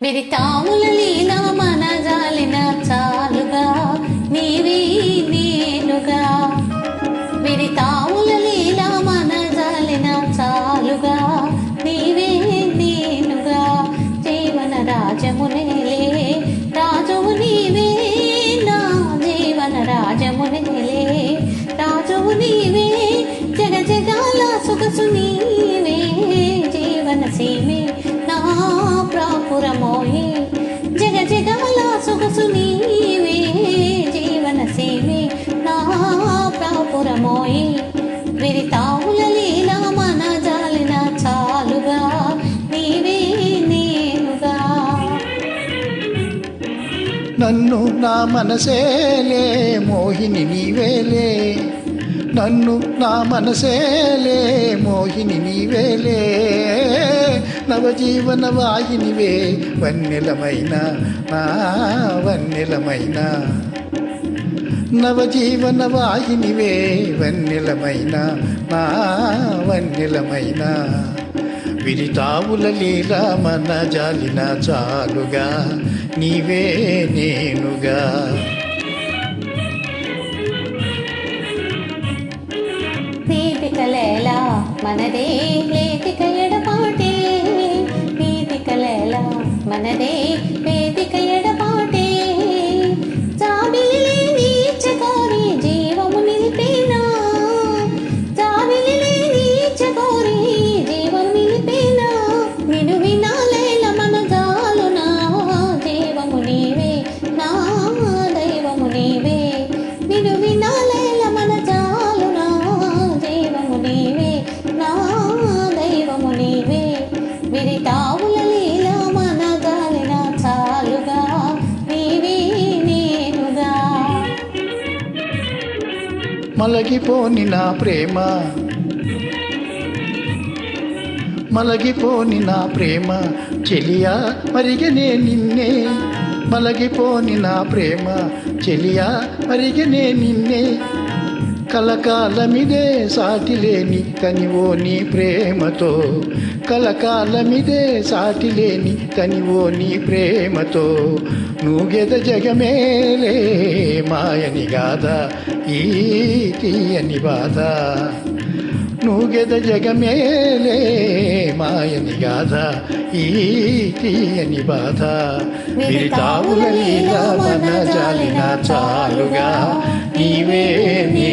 విరితాముల లీలా మన జాలిన చాలుగా నీవే నేనుగా. విరితాముల లీలా మన జాలిన చాలుగా నీవే నేనుగా. జీవన రాజమునేలే రాజువు నీవే, నా జీవన రాజమునేలే రాజువు నీవే. జగ జగాల సొగసు నీవే, జీవన సీమే నా ప్రాపురమోయే. జగ జగాల సొగసు నీవే, జీవన సీమే నా ప్రాపురమోయే. విరితాముల లీలా మన జాలిన చాలుగా నీవే నేనుగా. నన్ను నా మనసేలే మోహిని నీవేలే, నన్ను నా మనసేలే మోహిని నీవేలే. నవజీవన వాహినివే వన్నెలమైన నా వన్నెలమైన. నవజీవన వాహినివే వన్నెలమైన నా వన్నెలమైన. విరితావుల లీలా మన జాలిన చాలుగా నీవే నేనుగా. నీతికలేలా మనదే లేతిక ఎడపాటే, నీతికలేలా మనదే లేతిక ఎడపాటే. జాబిలిలే నీచకోరి జీవము నిలిపేనా, జాబిలిలే నీచకోరి జీవము నిలిపేనా. నిన్ను వినాలేల మన జాలునా, జీవము నీవే నా దైవము నీవే. నిన్ను వినాలేల మన జాలునా, జీవము నీవే నా దైవము నీవే. విరితావుల లీలా మన జాలిన చాలుగా నీవే నేనుగా. మలగిపోని నా ప్రేమ, మలగిపోని నా ప్రేమ చెలియా మరిగనే నిన్నే. మలగిపోని నా ప్రేమ చెలియా మరిగనే నిన్నే. కలకాలమిదే సాటిలేని తనివో నీ ప్రేమతో, కలకాలమిదే సాటిలేని తనివో నీ ప్రేమతో. నూగెద జగమేలే మాయని గాథ ఈ తీయని బాధ. నూగెద జగమేలే మాయని గాథ ఈ తీయని బాధ. విరితావుల లీలా మన జాలిన చాలుగా నీవే నీ